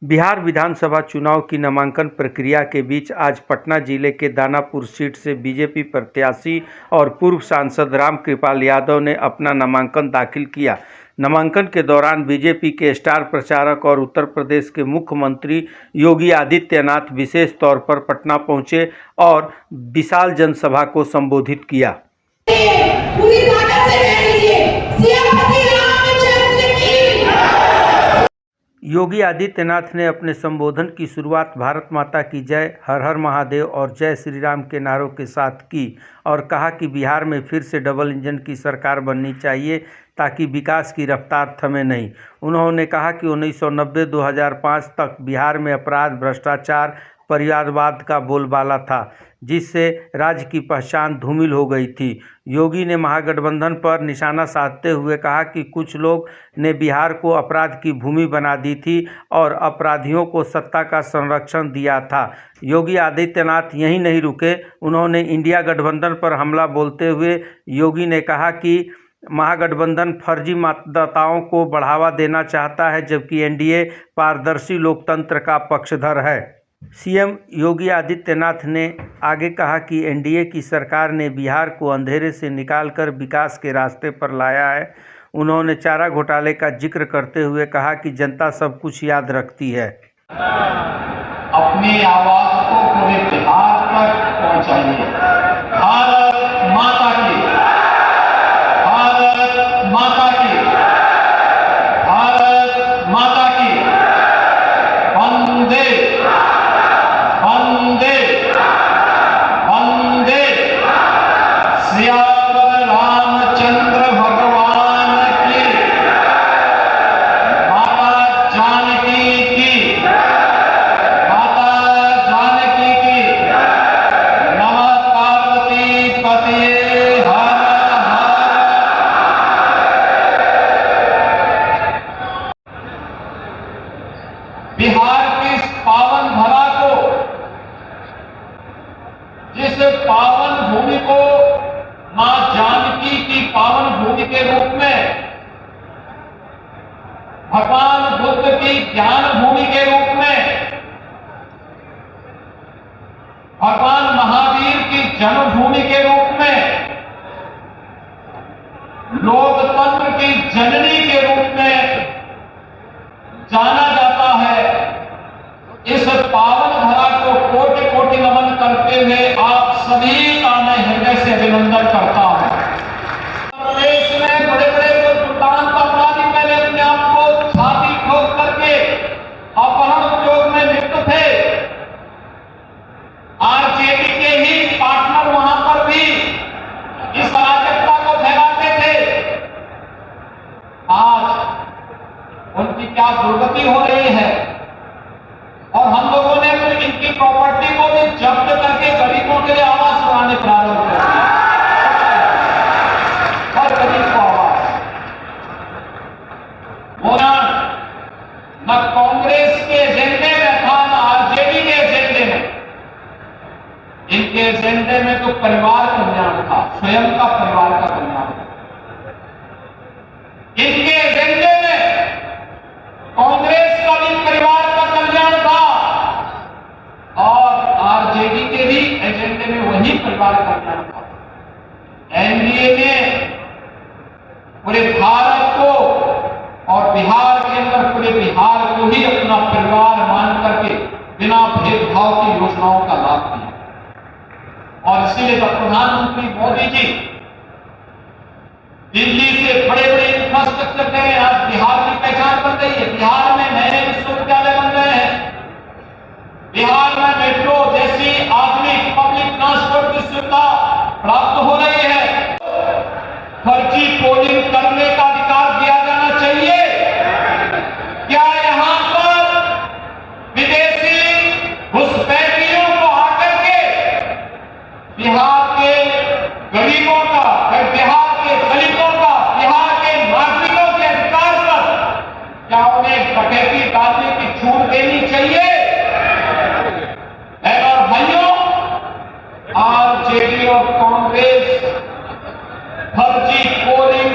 बिहार विधानसभा चुनाव की नामांकन प्रक्रिया के बीच आज पटना जिले के दानापुर सीट से बीजेपी प्रत्याशी और पूर्व सांसद रामकृपाल यादव ने अपना नामांकन दाखिल किया। नामांकन के दौरान बीजेपी के स्टार प्रचारक और उत्तर प्रदेश के मुख्यमंत्री योगी आदित्यनाथ विशेष तौर पर पटना पहुंचे और विशाल जनसभा को संबोधित किया। योगी आदित्यनाथ ने अपने संबोधन की शुरुआत भारत माता की जय, हर हर महादेव और जय श्री राम के नारों के साथ की और कहा कि बिहार में फिर से डबल इंजन की सरकार बननी चाहिए ताकि विकास की रफ्तार थमे नहीं। उन्होंने कहा कि 1990-2005 तक बिहार में अपराध, भ्रष्टाचार, परिवारवाद का बोलबाला था, जिससे राज्य की पहचान धूमिल हो गई थी। योगी ने महागठबंधन पर निशाना साधते हुए कहा कि कुछ लोग ने बिहार को अपराध की भूमि बना दी थी और अपराधियों को सत्ता का संरक्षण दिया था। योगी आदित्यनाथ यहीं नहीं रुके, उन्होंने इंडिया गठबंधन पर हमला बोलते हुए योगी ने कहा कि महागठबंधन फर्जी मतदाताओं को बढ़ावा देना चाहता है, जबकि एनडीए पारदर्शी लोकतंत्र का पक्षधर है। सीएम योगी आदित्यनाथ ने आगे कहा कि एनडीए की सरकार ने बिहार को अंधेरे से निकालकर विकास के रास्ते पर लाया है। उन्होंने चारा घोटाले का जिक्र करते हुए कहा कि जनता सब कुछ याद रखती है। अपनी आवाज को पूरे बिहार तक पहुंचाइए। भारत माता की, भारत माता की, भारत माता की, वंदे वंदे वंदे। सियावर रामचंद्र भगवान की, माता जानकी की, माता जानकी की, नमः पार्वती पते हर हर। बिहार की इस पावन धरा को, जिस पावन भूमि को मां जानकी की पावन भूमि के रूप में, भगवान बुद्ध की ज्ञान भूमि के रूप में, भगवान महावीर की जन्मभूमि के रूप में, लोकतंत्र की जननी के रूप में जाना जाता है। इस पावन धरा को कोटि कोटि नमन करते हुए आप सभी का मैं हृदय से अभिनंदन करता हूं। देश में बड़े बड़े दुर्दांत अपराधी पहले अपने आप को छाती ठोक करके अपहरण उद्योग में लिप्त थे। आरजेडी के ही पार्टनर वहां पर भी इस अराजकता को फैलाते थे। आज उनकी क्या दुर्गति हो रही है और हम लोगों ने इनकी प्रॉपर्टी को भी जब्त करके गरीबों के लिए आवास बनाने प्रारंभ कर दिया। हर गरीब को आवास। होना न कांग्रेस के एजेंडे में था, न आरजेडी के एजेंडे में। इनके एजेंडे में तो परिवार कल्याण था, स्वयं का परिवार का कल्याण था। इनके एजेंडे में कांग्रेस का भी परिवार का कल्याण था और आरजेडी के भी एजेंडे में वही परिवार का कल्याण था। एनडीए ने पूरे भारत को और बिहार के अंदर पूरे बिहार को ही अपना परिवार मान करके बिना भेदभाव की योजनाओं का लाभ दिया। और इसीलिए जब प्रधानमंत्री मोदी जी दिल्ली से बड़े बड़े इंफ्रास्ट्रक्चर दे रहे हैं, आज बिहार की पहचान बन रही है। बिहार में नए विश्वविद्यालय बन रहे हैं, बिहार में मेट्रो जैसी आधुनिक पब्लिक ट्रांसपोर्ट की सुविधा प्राप्त हो रही है। फर्जी पोलिंग करने का अधिकार दिया जाना चाहिए। क्या यहां पर विदेशी घुसपैठियों को आकर के बिहार के गरीबों का, बिहार के दलितों का, बिहार के नागरिकों के अधिकार पर क्या उन्हें डकैती डालने की छूट देनी चाहिए? और भाइयों, आरजेडी और कांग्रेस फर्जी पोलिंग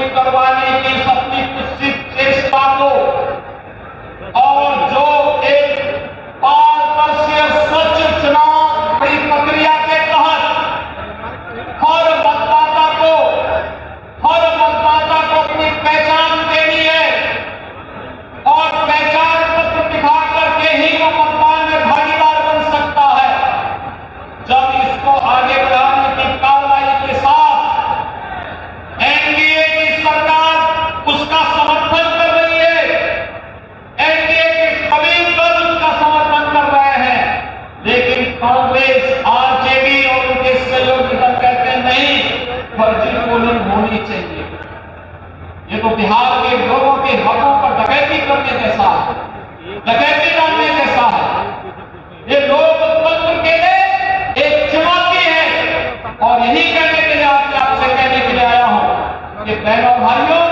जो बिहार के लोगों के हकों पर डकैती करने जैसा है, डकैती डालने जैसा है। ये लोकतंत्र के लिए एक चुनौती है और यही कहने के लिए आपसे कहने के लिए आया हूं कि बहनों भाइयों,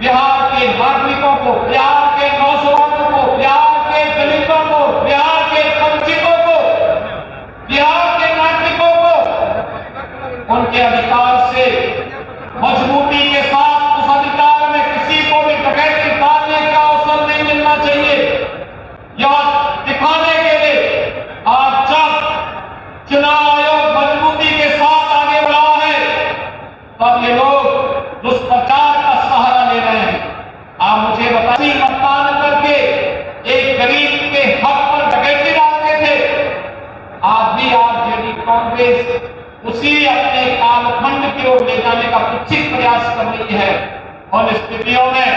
बिहार के नागरिकों को, बिहार के नौजवानों को, बिहार के दलितों को, बिहार के वंचितों को, बिहार के नागरिकों को उनके अधिकार से मजबूती के साथ, उस अधिकार में किसी को भी डकैती डालने का अवसर नहीं मिलना चाहिए। यह दिखाने के लिए आज जब चुनाव आयोग मजबूती के साथ आगे बढ़ा है, तब ये लोग दुष्प्रचार का सहारा ले रहे हैं। आप मुझे बताइए, मतदान करके एक गरीब के हक पर डकैती डालते थे, आज भी आरजेडी कांग्रेस उसी अपने कालखंड की ओर ले जाने का कुत्सित प्रयास कर रही है। और स्थितियों में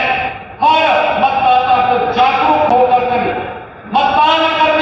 हर मतदाता को जागरूक होकर मतदान करने